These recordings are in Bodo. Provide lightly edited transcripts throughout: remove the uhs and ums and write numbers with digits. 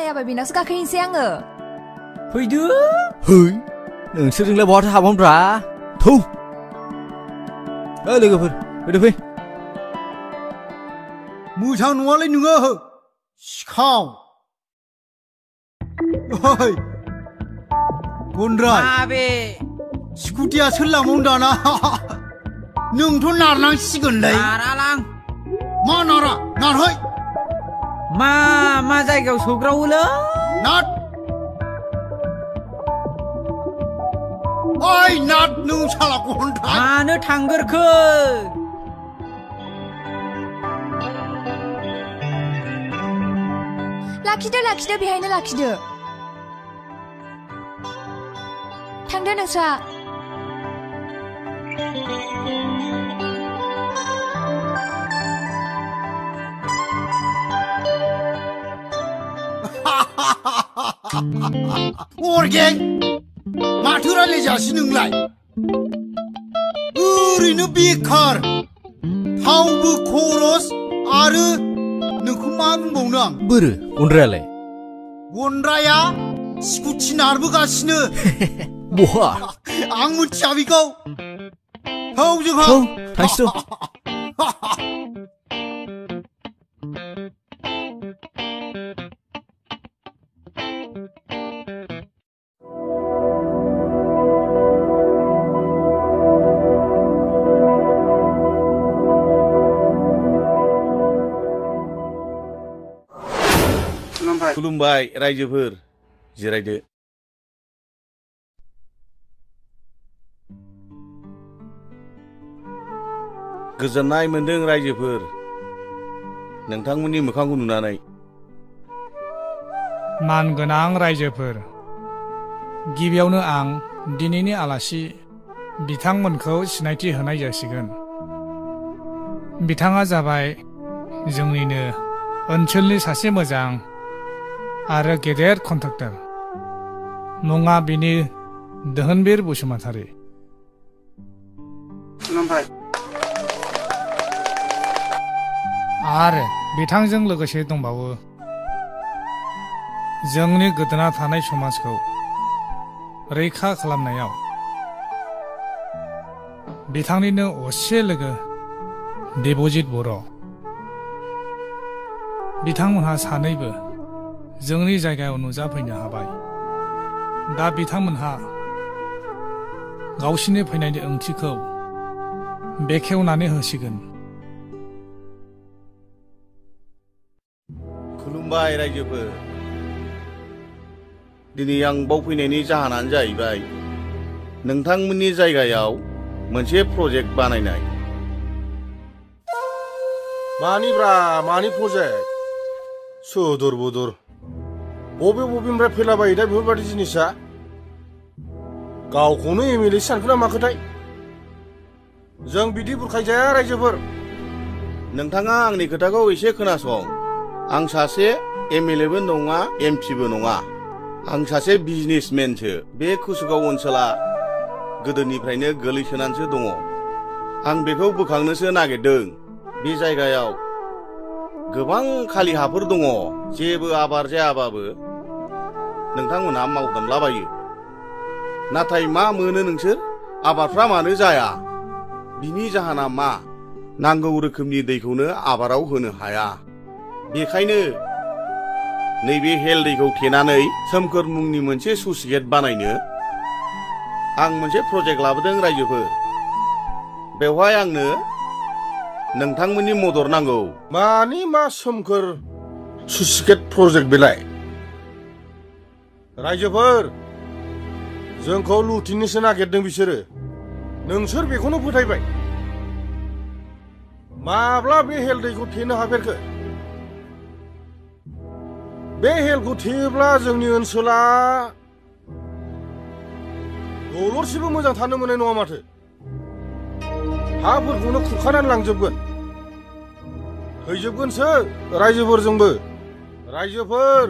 हायाबा बेनावसो गाखोहैनोसै आङो फैदो है नोंसोरजोंलाय बहाथो हाबावनोब्रा थौ लोगोफोर फैदो फै मोजां नङालै नोङो सिखाव ओइ गन्द्राय माबे स्कुटिया सोर लामावनो दाना नोंथ' नारनांसिगोनलै नारालां मा नारा नारहै मा जायगायाव सौग्रावोलै नाथ ओइ नाथ नों साला गन्द्राय मानो थांगोरखो लाखिदो बेहायनो लाखिदो थांदो नोंस्रा अरगें माथो रायलायजासै नोंलाय ओरैनो बेखार थावबो खरस आरो नोंखौ मा बुंबावनो आं बोरो गन्द्रायालाय गन्द्राया स्कुटि नारबोगासिनो बहा आं मिथिया बेखौ थौ जोंहा थांसै खुलुमबाय रायजोफोर जिरायदो गोजोननाय मोनदों रायजोफोर नोंथांमोननि मोखांखौ नुनानै मानगोनां रायजोफोर गिबियावनो आं दिनैनि आलासि बिथांमोनखौ सिनायथि होनाय जासिगोन बिथाङा जाबाय जोंनिनो ओनसोलनि सासे मोजां आरो गेदेर कन्ट्राक्टर मुङा बिनि दोहोनबीर बसुमतारी आरो बिथांजों लोगोसे दंबावो जोंनि गोदोना थानाय समाजखौ रैखा खालामनायाव बिथांनिनो असे लोगो देबजित बर' बिथांमोनहा सानैबो जोंनि जायगायाव नुजाफैनो हाबाय दा बिथांमोनहा गावसिनि फैनायनि ओंथिखौ बेखेवनानै होसिगोन खुलुमबाय रायजोफोर दिनै आं बाव फैनायनि जाहोनानो जाहैबाय नोंथांमोननि जायगायाव मोनसे प्रजेक्ट बानायनाय मानि प्रजेक्ट सुदुर बुदुर बबेनिफ्राय फैलाबायो दा बेफोरबायदि जिनिसा गावखौनो एमएलए सानखोना माखोथाय जों बिदि बुरखायजाया रायजोफोर नोंथाङा आंनि खोथाखौ एसे खोनासं आं सासे एमएलएबो नङा एमपिबो नङा आं सासे बिजनेसमेनसो बे कुसुगाव ओनसोला गोदोनिफ्रायनो गोलैसोनानैसो दङ आं बेखौ बोखांनोसो नागिरदों बे जायगायाव गोबां खालि हाफोर दङ जेबो आबाद जायाबाबो नोंथांमोनहा मावदामलाबायो नाथाय मा मोनो नोंसोर आबादफ्रा मानो जाया बिनि जाहोना मा नांगौ रोखोमनि दैखौनो आबादाव होनो हाया बेखायनो नैबे हेल दैखौ थेनानै सोमखोर मुंनि मोनसे सुइस गेट बानायनो आं मोनसे प्रजेक्ट लाबोदों रायजोफोर बेवहाय आंनो नोंथांमोननि मदद नांगौ मा सोमखोर सुइस गेट प्रजेक्ट बेलाय रायजोफोर जोंखौ लुथिनोसो नागिरदों बिसोरो नोंसोर बेखौनो फोथायबाय माब्ला बे हेल दैखौ थेनो हाफेरखो बे हेलखौ थेयोब्ला जोंनि ओनसोला दलरसेबो मोजां थानो मोननाय नङा माथो हाफोरखौनो खुरखानानै लांजोबगोन हैजोबगोनसो रायजोफोरजोंबो रायजोफोर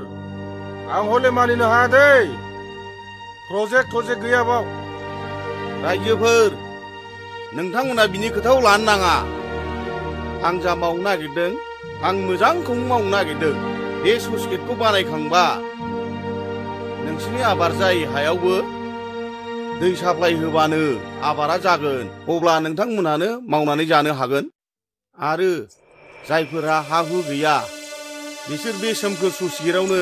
आं हले मानिनो हाया दै प्रजेक्ट गैयाबाव रायजोफोर नोंथांमोना बिनि खोथाखौ लानो नाङा आं जा मावनो नागिरदों आं मोजांखौ मावनो नागिरदों बे स्लुइस गेटखौ बानायखांबा नोंसिनि आबाद जायै हायावबो दै साप्लाय होबानो आबादा जागोन। अब्ला नोंथांमोनहानो मावनानै जानो हागोन। आरो जायफोरा हा हु गैया बिसोर बे सोमखोर स्लुइस गेटआवनो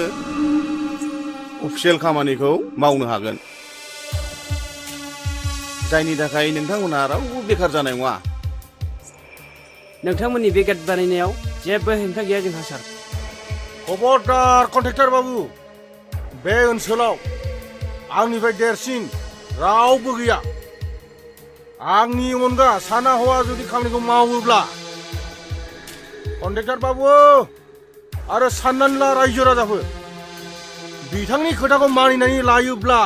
अफिसियेल खामानिखौ मावनो हागोन। जायनि थाखाय नोंथांमोनहा रावबो बेखार जानाय नङा। नोंथांमोननि बे गेट बानायनायाव जेबो हेंथा गैया जोंहा सार। खबरदार कन्ट्रेक्टर बाबु, बे ओनसोलाव आंनिफ्राय देरसिन रावबो गैया। आंनि अनगा साना हौवा जुदि खामानिखौ मावोब्ला कन्ट्रेक्टर बाबु आरो साननानै ला रायजो राजाफोर, बिथांनि खोथाखौ मानिनानै लायोब्ला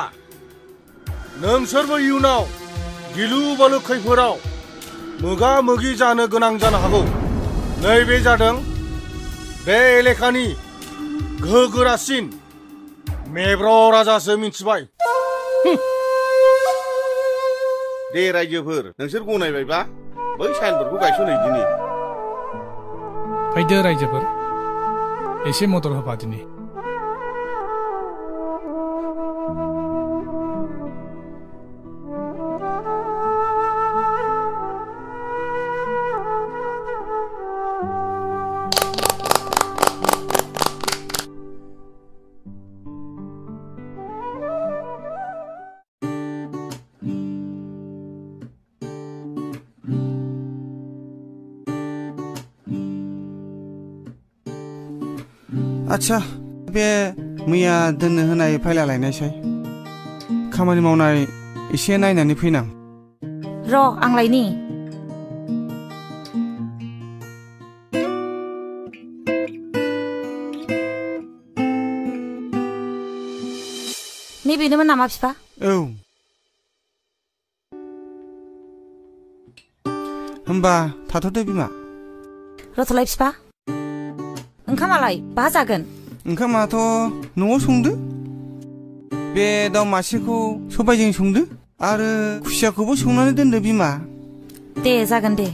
नोंसोरबो इयुनाव गिलु बालु खैफोदाव मोगा मोगि जानो गोनां जानो हागौ। नैबे जादों बे एलेकानि गोहोगोरासिन मेब्र राजासो मिन्थिबाय। दे रायजोफोर, नोंसोर गनायबायबा बै साइनबोर्डखौ गायसनहैदिनि। फैदो रायजोफोर, एसे मदद होफादिनि। आच्छा, बे मैया दोननो होनाय फाइला लायनायसै। खामानि मावनाय एसे नायनानै फैनां। र' आं लायनि। नैबेनोमोन नामा बिफा? औ। होमबा थाथ'दो बिमा। रथ'लाय बिफा, ओंखामालाय बहा जागोन? ओंखामाथ' न'आव संदो। बे दाउ मासेखौ सबायजों संदो आरो खुसियाखौबो संनानै दोनदो बिमा। दे जागोन दे।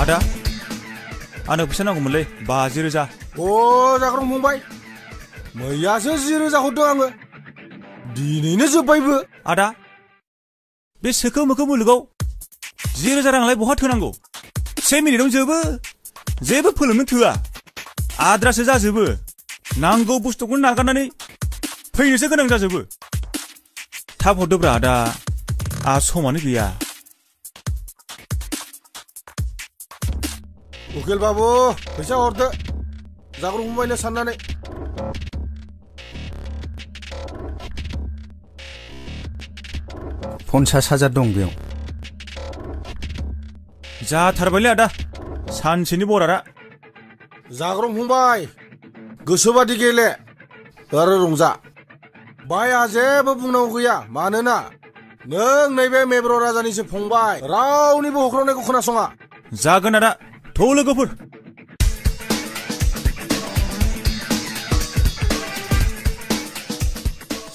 आदा, आंनो फैसा नांगौमोनलै 50,000। अ जाग्रं फंबाय, मैयासो 10,000 हरदों आङो, दिनैनो जोब्बायबो। आदा, बे सोखो मोखो मुलुगाव 10,000 रांलाय बहा थोनांगौ? 1 मिनिटावनो जोबो, जेबो फोलोमनो थोआ, आद्रासो जाजोबो। नांगौ बुस्थुखौनो नागारनानै फैनोसो गोनां जाजोबो। थाब हरदोब्रा आदा, आहा समानो गैया। उकिल बाबु, फैसा हरदो, जाग्रं फंबायनो साननानै। 50,000 दं बेयाव। जाथारबायलै आदा, सानसेनि बरारा। जाग्रं फंबाय, गोसोबादि गेले आरो रंजा। बाया जेबो बुंनांगौ गैया, मानोना नों नैबे मेब्र राजानिसो फंबाय, रावनिबो हख्रावनायखौ खोनासङा। जागोन आदा, थ' लोगोफोर।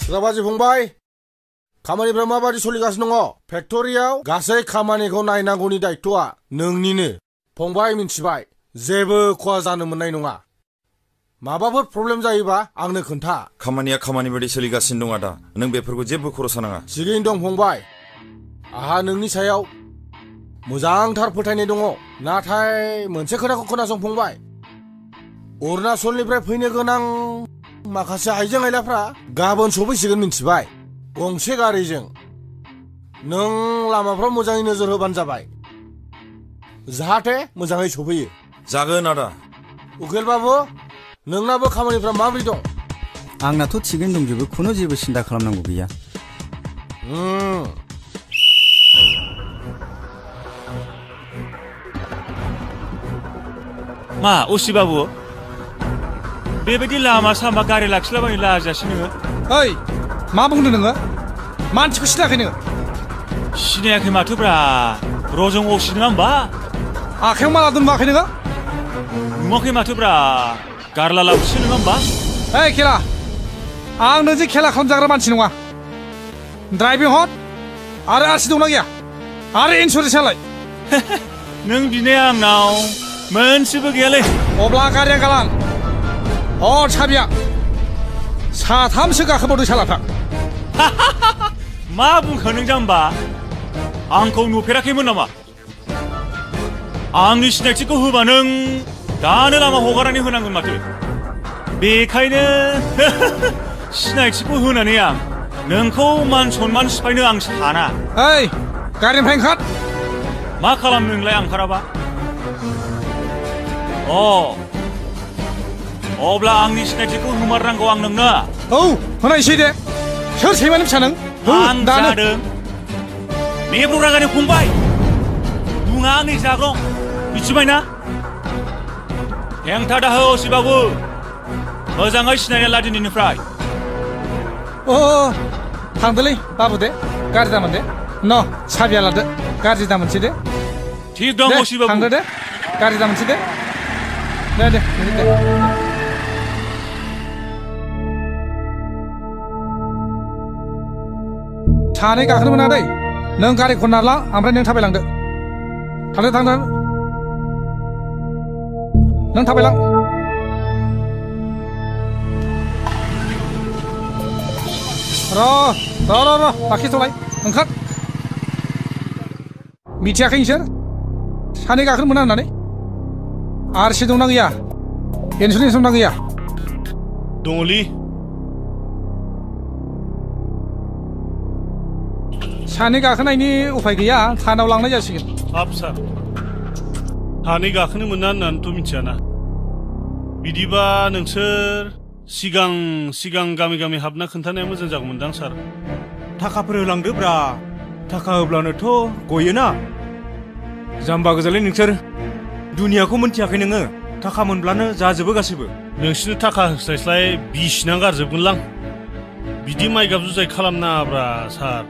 सिराबाजि फंबाय, खामानिफ्रा माबादि सोलिगासिनो दङ? फेक्टरियाव गासै खामानिखौ नायनांगौनि दायित्वआ नोंनिनो। फंबाय मिन्थिबाय, जेबो खहा जानो मोननाय नङा। माबाफोर प्रब्लेम जायोबा आंनो खोन्था। खामानिया खामानि बायदि सोलिगासिनो दं आदा, नों बेफोरखौ जेबो खर' सानाङा। थिगैनो दं फंबाय, आहा नोंनि सायाव मोजांथार फोथायनाय दङ। नाथाय मोनसे खोथाखौ खोनासं फंबाय, अरुणाचलनिफ्राय फैनो गोनां माखासे आइजें आइलाफ्रा गाबोन सफैसिगोन मिन्थिबाय। गंसे गारिजों नों लामाफ्राव मोजाङै नोजोर होबानो जाबाय, जाहाथे मोजाङै सफैयो। जागोन आदा। उकिल बाबु, नोंनाबो खामानिफ्रा माबोरै दं? आंनाथ' थिगैनो दंजोबो, खुनु जेबो सिन्था खालामनांगौ गैया। मा उसि बाबु, बेबायदि लामा सामा गारि लाखिलाबायनो लाजासै नोङो? ओइ, मा बुंदों नोङो? मानसिखौ सिनायाखै नोङो? सिनायाखै माथोब्रा, रजं असि नङा होमबा? आखायाव माला दोनबाखै नोङो? नुवाखै माथोब्रा, गारला लावथिसो नङा होमबा? ओइ खेला, आं नोंजों खेला खालामजाग्रा मानसि नङा। ड्राइभिं हट आरो आरसि दंना गैया आरो इन्सुरेन्सआलाय नों बिनाया आंनाव मोनसेबो गैयालै अब्ला गारिया गालां हर साबिया साथामसो गाखोबावदों सालाफ्रा मा बुंखो नों जाम्बा आंखौ नुफेराखैमोन नामा आंनि सिनायथिखौ होबा नों दानो लामा हगारनानै होनांगोन माथो बेखायनो सिनायथिखौ होनानै आं नोंखौ मान सन्मान सिफायनो आं साना ओइ गारिनिफ्राय ओंखार मा खालामनो नोंलाय ओंखाराबा अब्ला आंनि सिनायथिखौ होमारनांगौ आं नोंनो औ होनायसै दे सोर सैमानि फिसा नों आं जादों मेब्र रागानि फंबाय बुङा आंनि जाग्रं मिथिबायना हेंथा दाहो असिबाबु मोजाङै सिनायना ला दिनैनिफ्राय थांदोलै बाबु दे गाज्रि दामोन दे न साबिया लादो गाज्रि दामोनसै दे थिग दं असिबाबु थांदो दे गाज्रि दामोनसै दे दे सानै गाखोनो मोना दै नों गारिखौ नारला ओमफ्राय नों थाबायलांदो थांदो नों थाबायलां र' लाखिथ'लाय ओंखार मिथियाखै नोंसोर सानै गाखोनो मोना होननानै आरसि दंना गैया इन्सुरेन्स दंना गैया दङलै सानै गाखोनायनि उफाय गैया थानाव लांनाय जासिगोन हाब सार सानै गाखोनो मोना होननानैथ' मिथियाना बिदिबा नोंसोर सिगां गामि गामि हाबना खोन्थानाया मोजां जागौमोनदां सार थाखाफोर होलांदो ब्रा थाखा होब्लानोथ' गयोना जाम्बा गोजालै नोंसोर दुनियाखौ मोनथियाखै नोङो थाखा मोनब्लानो जाजोबो गासैबो नोंसिनो थाखा होस्लायस्लाय बिसिना गारजोबगोनलां बिदि माइगाब जुजाय खालामनाङाब्रा सार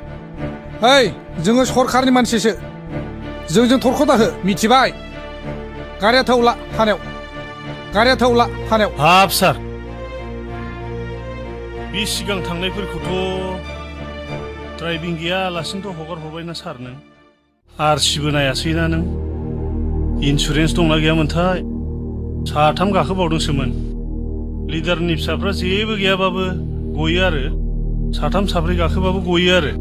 ओइ जोङो सरखारनि मानसिसो जोंजों थरख' दाहो मिथिबाय गारिया थौला थानायाव हाब सार बे सिगां थांनायफोरखौथ' ड्राइभिं गैयालासिनोथ' हगार हरबायना सार नों आरसिबो नायासैना नों इन्सुरेन्स दंना गैयामोनथाय साथाम गाखोबावदोंसोमोन लिडारनि फिसाफ्रा जेबो गैयाबाबो गयो आरो साथाम साब्रै गाखोबाबो गयो आरो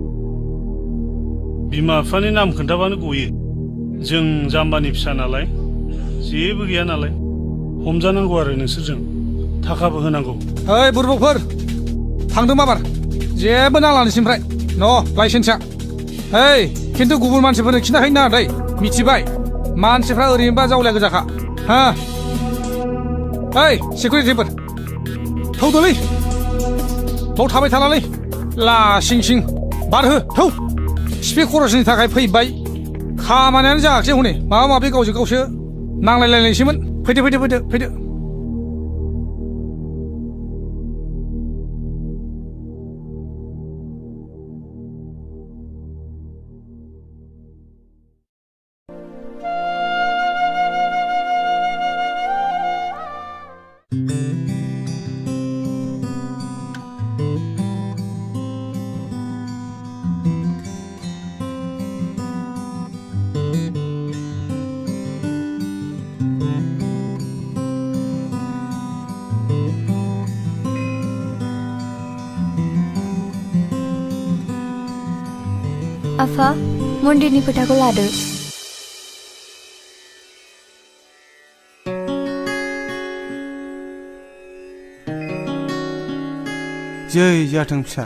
बिमा बिफानि नाम खोन्थाबानो गयो जों जाम्बानि फिसा नालाय जेबो गैया नालाय हमजानांगौ आरो नोंसोरजों थाखाबो होनांगौ ओइ बुरबकफोर थांदों माबार जेबो नांला नोंसिनिफ्राय न' लाइसेन्सआ ओइ खिन्थु गुबुन मानसिफोरनो खिन्थाहैनो नाङा दै मिथिबाय मानसिफ्रा ओरैनोबा जावलिया गोजाखा हा ओइ सिकिउरिटिफोर थौदोलै बाव थाबाय थालालै लासिं बारहो थौ सिफि खरसनि थाखाय फैबाय खामानियानो जायाखिसै हनै माबा माबि गावजों गावसो नांलायलायनायसोमोन फैदो आफा मन्दिरनि फोथाखौ लादो जै जाथों फिसा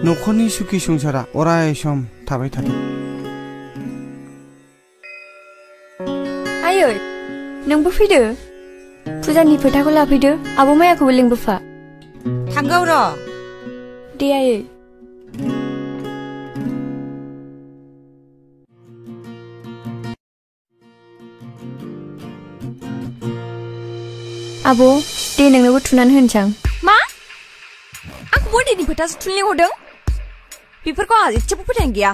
न'खरनि सुखि संसारा अराय सम थाबाय थाथों आयै नोंबो फैदो फुजानि फोथाखौ लाफैदो आब' मायाखौबो लिंबोफा थांगौ र' दे आयै आब' दे नोंनोबो थुनानै होनसां मा आंखौ मन्दिरनि फोथासो थुनो लिंहरदों बेफोरखौ आंहा एसेबो फोथायनाय गैया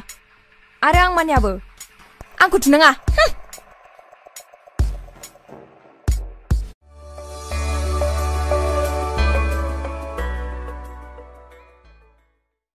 आरो आं मानियाबो आंखौ थुनाङा